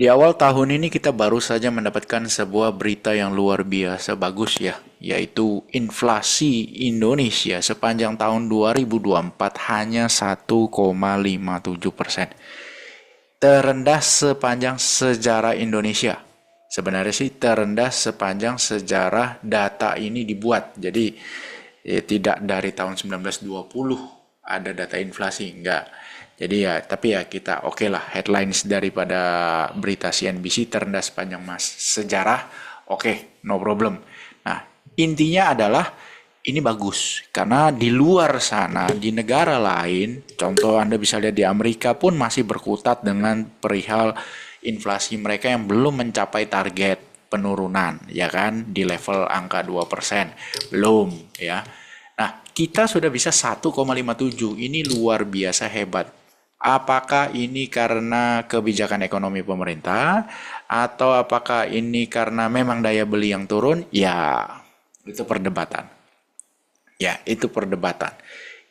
Di awal tahun ini kita baru saja mendapatkan sebuah berita yang luar biasa bagus ya, yaitu inflasi Indonesia sepanjang tahun 2024 hanya 1,57%. Terendah sepanjang sejarah Indonesia. Sebenarnya sih terendah sepanjang sejarah data ini dibuat. Jadi tidak dari tahun 1920 ada data inflasi, enggak. Jadi ya, tapi ya kita oke lah headlines daripada berita CNBC terendah sepanjang sejarah, oke, no problem. Nah, intinya adalah ini bagus karena di luar sana di negara lain, contoh Anda bisa lihat di Amerika pun masih berkutat dengan perihal inflasi mereka yang belum mencapai target penurunan, ya kan, di level angka 2%. Belum, ya. Nah, kita sudah bisa 1,57. Ini luar biasa hebat. Apakah ini karena kebijakan ekonomi pemerintah atau apakah ini karena memang daya beli yang turun? Ya, itu perdebatan. Ya, itu perdebatan.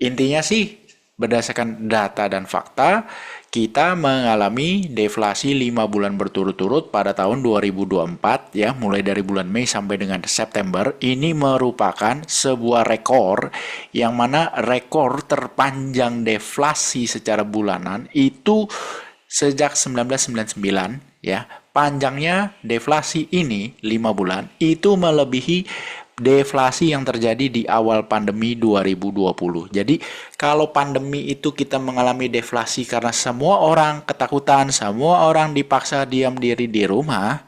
Intinya sih, berdasarkan data dan fakta, kita mengalami deflasi 5 bulan berturut-turut pada tahun 2024, ya, mulai dari bulan Mei sampai dengan September. Ini merupakan sebuah rekor, yang mana rekor terpanjang deflasi secara bulanan itu sejak 1999, ya. Panjangnya deflasi ini 5 bulan itu melebihi deflasi yang terjadi di awal pandemi 2020. Jadi kalau pandemi itu kita mengalami deflasi karena semua orang ketakutan, semua orang dipaksa diam diri di rumah,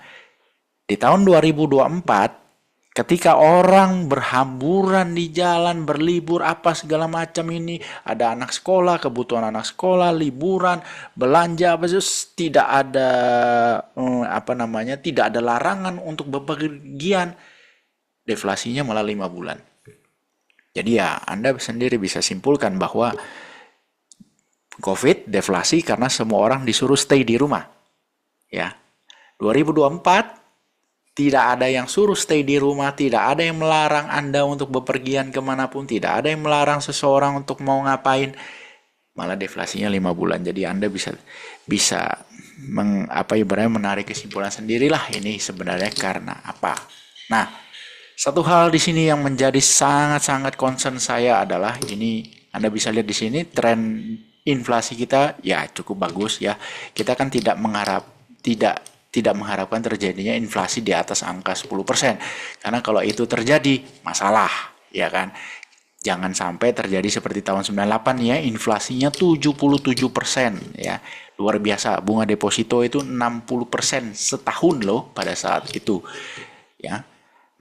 di tahun 2024 ketika orang berhamburan di jalan, berlibur, apa segala macam ini, ada anak sekolah, kebutuhan anak sekolah, liburan, belanja, tidak ada tidak ada larangan untuk bepergian, deflasinya malah 5 bulan. Jadi ya Anda sendiri bisa simpulkan bahwa COVID deflasi karena semua orang disuruh stay di rumah. Ya. 2024 tidak ada yang suruh stay di rumah, tidak ada yang melarang Anda untuk bepergian kemanapun, tidak ada yang melarang seseorang untuk mau ngapain. Malah deflasinya 5 bulan. Jadi Anda bisa bisa ibaratnya menarik kesimpulan sendirilah ini sebenarnya karena apa. Nah, satu hal di sini yang menjadi sangat-sangat concern saya adalah ini, Anda bisa lihat di sini tren inflasi kita ya cukup bagus ya. Kita kan tidak mengharapkan terjadinya inflasi di atas angka 10%. Karena kalau itu terjadi masalah, ya kan? Jangan sampai terjadi seperti tahun 98 ya, inflasinya 77% ya. Luar biasa, bunga deposito itu 60% setahun loh pada saat itu. Ya.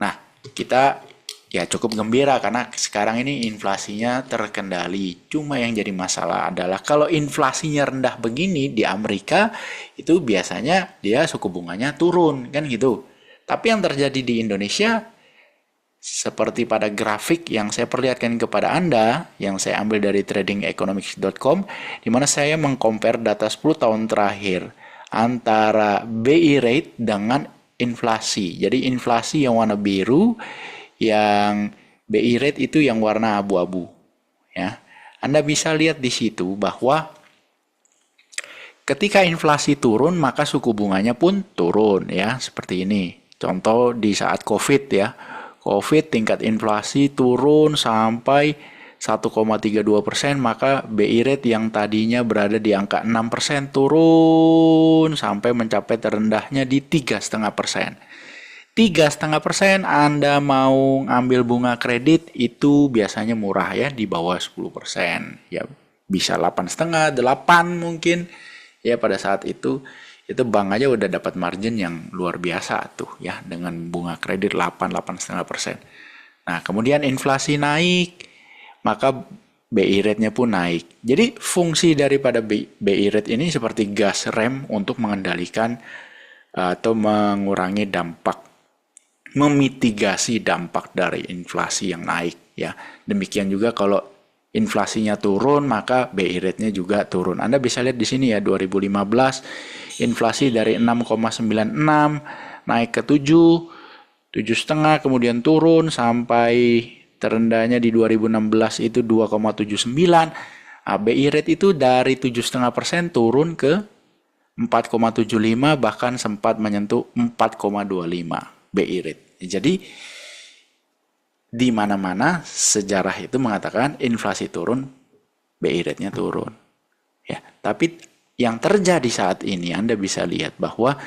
Nah, kita ya cukup gembira karena sekarang ini inflasinya terkendali. Cuma yang jadi masalah adalah kalau inflasinya rendah begini di Amerika, itu biasanya dia suku bunganya turun kan gitu. Tapi yang terjadi di Indonesia seperti pada grafik yang saya perlihatkan kepada Anda, yang saya ambil dari tradingeconomics.com, di mana saya mengcompare data 10 tahun terakhir antara BI rate dengan inflasi. Jadi inflasi yang warna biru, yang BI rate itu yang warna abu-abu, ya. Anda bisa lihat di situ bahwa ketika inflasi turun maka suku bunganya pun turun ya, seperti ini. Contoh di saat Covid ya. Covid tingkat inflasi turun sampai 1,32%, maka BI rate yang tadinya berada di angka 6% turun sampai mencapai terendahnya di 3,5%. 3,5% Anda mau ngambil bunga kredit itu biasanya murah ya, di bawah 10%. Ya bisa 8,5, 8 mungkin. Ya pada saat itu bank aja udah dapat margin yang luar biasa tuh ya, dengan bunga kredit 8,5%. Nah, kemudian inflasi naik, maka BI rate-nya pun naik. Jadi fungsi daripada BI rate ini seperti gas rem untuk mengendalikan atau mengurangi dampak, memitigasi dampak dari inflasi yang naik ya. Demikian juga kalau inflasinya turun maka BI rate-nya juga turun. Anda bisa lihat di sini ya, 2015 inflasi dari 6,96 naik ke 7, 7,5, kemudian turun sampai terendahnya di 2016 itu 2,79. BI rate itu dari 7,5% turun ke 4,75 bahkan sempat menyentuh 4,25 BI rate. Jadi di mana-mana sejarah itu mengatakan inflasi turun, BI rate-nya turun. Ya, tapi yang terjadi saat ini Anda bisa lihat bahwa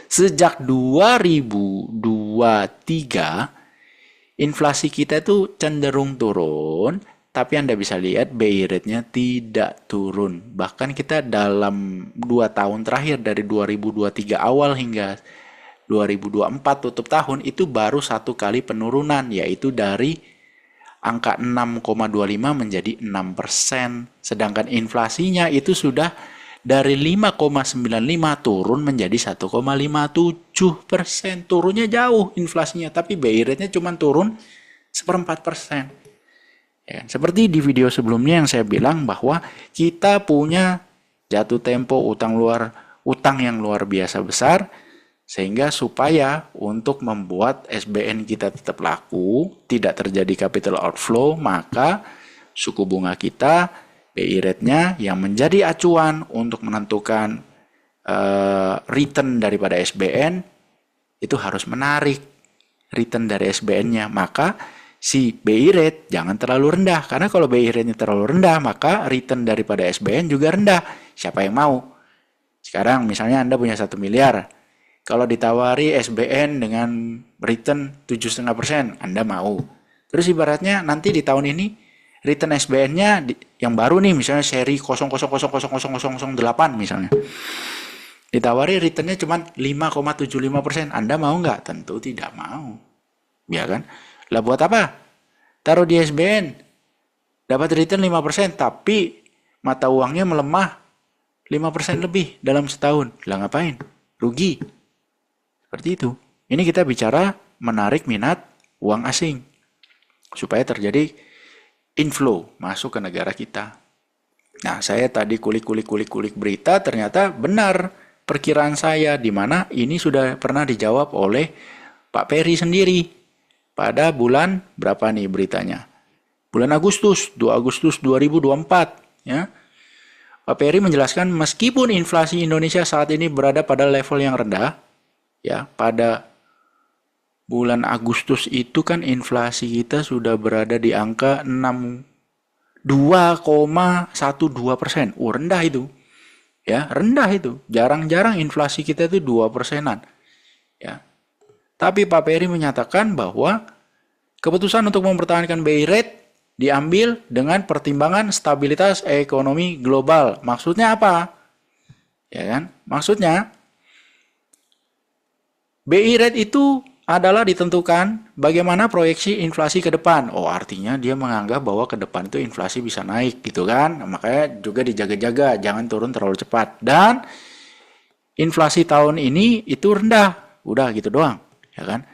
sejak 2023 inflasi kita itu cenderung turun, tapi Anda bisa lihat BI rate-nya tidak turun. Bahkan kita dalam 2 tahun terakhir dari 2023 awal hingga 2024 tutup tahun itu baru satu kali penurunan, yaitu dari angka 6,25 menjadi 6%. Sedangkan inflasinya itu sudah dari 5,95 turun menjadi 1,57%. Turunnya jauh inflasinya, tapi BI rate-nya cuma turun 1/4%. Ya, seperti di video sebelumnya yang saya bilang bahwa kita punya jatuh tempo utang yang luar biasa besar, sehingga supaya untuk membuat SBN kita tetap laku, tidak terjadi capital outflow, maka suku bunga kita, BI rate-nya yang menjadi acuan untuk menentukan return daripada SBN, itu harus menarik return dari SBN-nya. Maka si BI rate jangan terlalu rendah, karena kalau BI rate-nya terlalu rendah, maka return daripada SBN juga rendah. Siapa yang mau? Sekarang misalnya Anda punya 1 miliar, kalau ditawari SBN dengan return 7,5%, Anda mau. Terus ibaratnya nanti di tahun ini return SBN-nya yang baru nih, misalnya seri 0,0000008 misalnya, ditawari return-nya cuma 5,75%. Anda mau nggak? Tentu tidak mau. Ya kan? Lah buat apa? Taruh di SBN, dapat return 5%, tapi mata uangnya melemah 5% lebih dalam setahun. Lah ngapain? Rugi. Seperti itu. Ini kita bicara menarik minat uang asing supaya terjadi inflow masuk ke negara kita. Nah, saya tadi kulik berita, ternyata benar perkiraan saya, di mana ini sudah pernah dijawab oleh Pak Peri sendiri pada bulan berapa nih beritanya? Bulan Agustus, 2 Agustus 2024, ya. Pak Peri menjelaskan meskipun inflasi Indonesia saat ini berada pada level yang rendah, ya, pada bulan Agustus itu kan inflasi kita sudah berada di angka 2,12%. Rendah itu. Ya, rendah itu. Jarang-jarang inflasi kita itu 2%-an. Ya. Tapi Pak Peri menyatakan bahwa keputusan untuk mempertahankan BI rate diambil dengan pertimbangan stabilitas ekonomi global. Maksudnya apa? Ya kan? Maksudnya BI rate itu adalah ditentukan bagaimana proyeksi inflasi ke depan. Oh, artinya dia menganggap bahwa ke depan itu inflasi bisa naik gitu kan. Makanya juga dijaga-jaga, jangan turun terlalu cepat. Dan inflasi tahun ini itu rendah. Udah gitu doang, ya kan?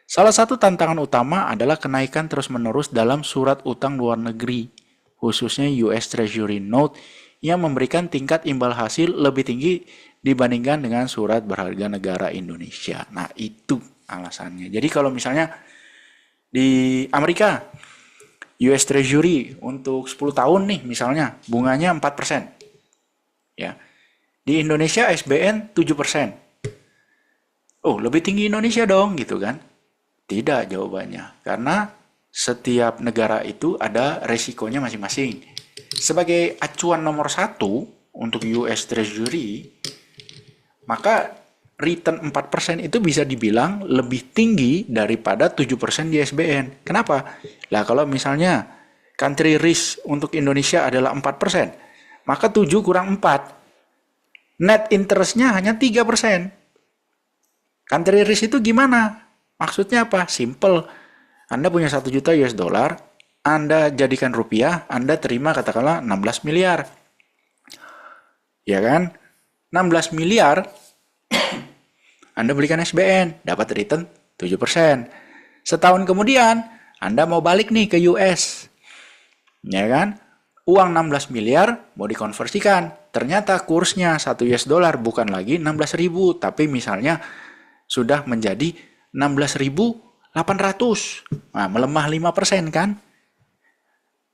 Salah satu tantangan utama adalah kenaikan terus-menerus dalam surat utang luar negeri, khususnya US Treasury Note yang memberikan tingkat imbal hasil lebih tinggi dibandingkan dengan surat berharga negara Indonesia. Nah, itu alasannya. Jadi kalau misalnya di Amerika, US Treasury untuk 10 tahun nih misalnya, bunganya 4%. Ya. Di Indonesia SBN 7%. Oh, lebih tinggi Indonesia dong gitu kan? Tidak jawabannya. Karena setiap negara itu ada resikonya masing-masing. Sebagai acuan nomor 1 untuk US Treasury, maka return 4% itu bisa dibilang lebih tinggi daripada 7% di SBN. Kenapa? Lah kalau misalnya country risk untuk Indonesia adalah 4%, maka 7 kurang 4. Net interest-nya hanya 3%. Country risk itu gimana? Maksudnya apa? Simple. Anda punya 1 juta US dollar, Anda jadikan rupiah, Anda terima katakanlah 16 miliar. Ya kan? 16 miliar Anda belikan SBN, dapat return 7%. Setahun kemudian, Anda mau balik nih ke US. Ya kan? Uang 16 miliar mau dikonversikan. Ternyata kursnya 1 US dollar bukan lagi 16.000, tapi misalnya sudah menjadi 16.800. Nah, melemah 5% kan?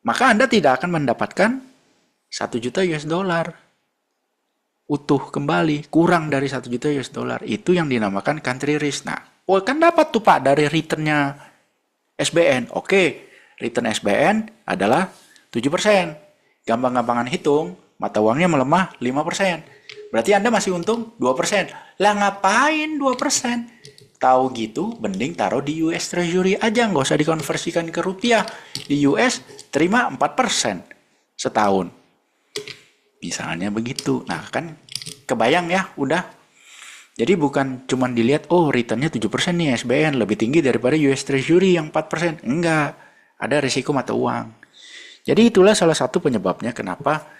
Maka Anda tidak akan mendapatkan 1 juta US dollar. utuh kembali, kurang dari 1 juta US dollar. Itu yang dinamakan country risk. Nah, oh kan dapat tuh Pak dari returnnya SBN. Oke, return SBN adalah 7%. Gampang-gampangan hitung, mata uangnya melemah 5%. Berarti Anda masih untung 2%. Lah ngapain 2%? Tahu gitu, mending taruh di US Treasury aja, nggak usah dikonversikan ke rupiah. Di US terima 4% setahun. Misalnya begitu. Nah kan kebayang ya, udah. Jadi bukan cuma dilihat, oh returnnya 7% nih SBN, lebih tinggi daripada US Treasury yang 4%. Enggak, ada risiko mata uang. Jadi itulah salah satu penyebabnya kenapa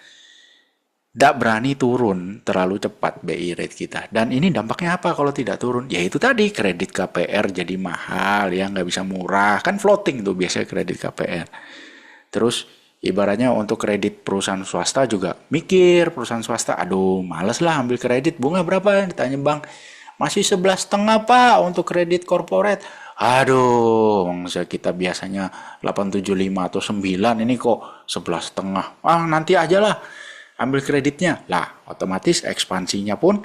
tidak berani turun terlalu cepat BI rate kita. Dan ini dampaknya apa kalau tidak turun? Ya itu tadi, kredit KPR jadi mahal, ya nggak bisa murah. Kan floating tuh biasanya kredit KPR. Terus ibaratnya untuk kredit perusahaan swasta juga mikir, perusahaan swasta, aduh males lah ambil kredit, bunga berapa? Ditanya bank, masih 11,5 Pak untuk kredit corporate. Aduh, kita biasanya 875 atau 9, ini kok 11,5. Ah, nanti aja lah ambil kreditnya. Lah, otomatis ekspansinya pun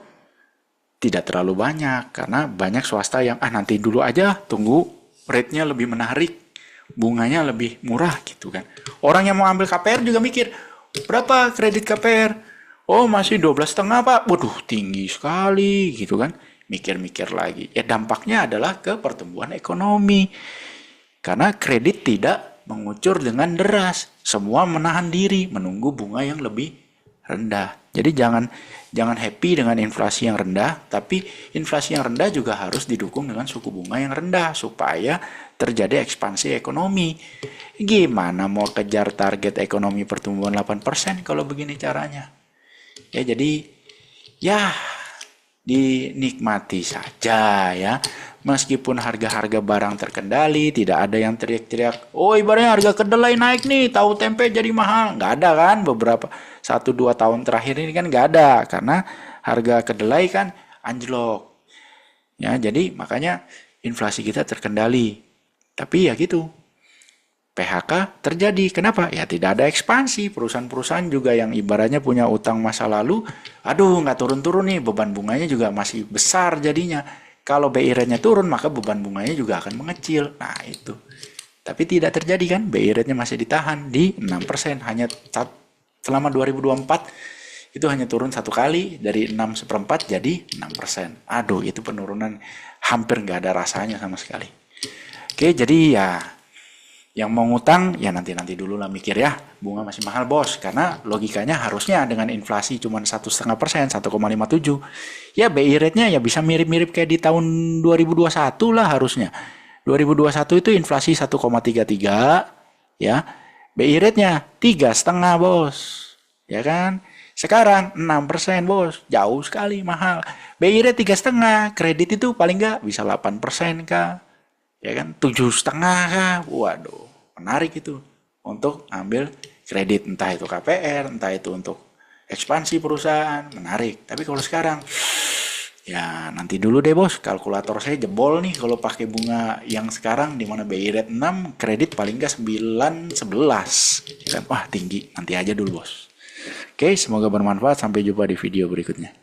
tidak terlalu banyak karena banyak swasta yang nanti dulu aja, tunggu rate-nya lebih menarik, bunganya lebih murah gitu kan. Orang yang mau ambil KPR juga mikir, berapa kredit KPR? Oh, masih 12,5 Pak. Waduh, tinggi sekali gitu kan. Mikir-mikir lagi. Ya dampaknya adalah ke pertumbuhan ekonomi. Karena kredit tidak mengucur dengan deras. Semua menahan diri, menunggu bunga yang lebih rendah. Jadi jangan happy dengan inflasi yang rendah, tapi inflasi yang rendah juga harus didukung dengan suku bunga yang rendah supaya terjadi ekspansi ekonomi. Gimana mau kejar target ekonomi pertumbuhan 8% kalau begini caranya? Ya jadi ya dinikmati saja ya. Meskipun harga-harga barang terkendali, tidak ada yang teriak-teriak, oh ibaratnya harga kedelai naik nih, tahu tempe jadi mahal. Nggak ada kan, beberapa 1-2 tahun terakhir ini kan nggak ada, karena harga kedelai kan anjlok. Ya, jadi makanya inflasi kita terkendali. Tapi ya gitu, PHK terjadi. Kenapa? Ya tidak ada ekspansi. Perusahaan-perusahaan juga yang ibaratnya punya utang masa lalu, aduh nggak turun-turun nih, beban bunganya juga masih besar jadinya. Kalau BI rate-nya turun, maka beban bunganya juga akan mengecil. Nah itu. Tapi tidak terjadi kan, BI rate-nya masih ditahan di 6%. Hanya selama 2024 itu hanya turun 1 kali, dari 6/4 jadi 6%. Aduh, itu penurunan hampir nggak ada rasanya sama sekali. Oke, jadi ya yang mau ngutang ya nanti dulu lah mikir ya, bunga masih mahal bos, karena logikanya harusnya dengan inflasi cuma 1,5%, 1,57, ya BI rate-nya ya bisa mirip-mirip kayak di tahun 2021 lah harusnya. 2021 itu inflasi 1,33 ya, BI rate-nya 3,5 bos, ya kan? Sekarang 6% bos, jauh sekali mahal. BI rate 3,5, kredit itu paling nggak bisa 8% kah? Ya kan, 7,5 kah? Waduh, menarik itu untuk ambil kredit, entah itu KPR, entah itu untuk ekspansi perusahaan, menarik. Tapi kalau sekarang ya nanti dulu deh bos, kalkulator saya jebol nih kalau pakai bunga yang sekarang di mana BI rate 6, kredit paling nggak 9, 11. Ya kan? Wah, tinggi. Nanti aja dulu bos. Oke, semoga bermanfaat, sampai jumpa di video berikutnya.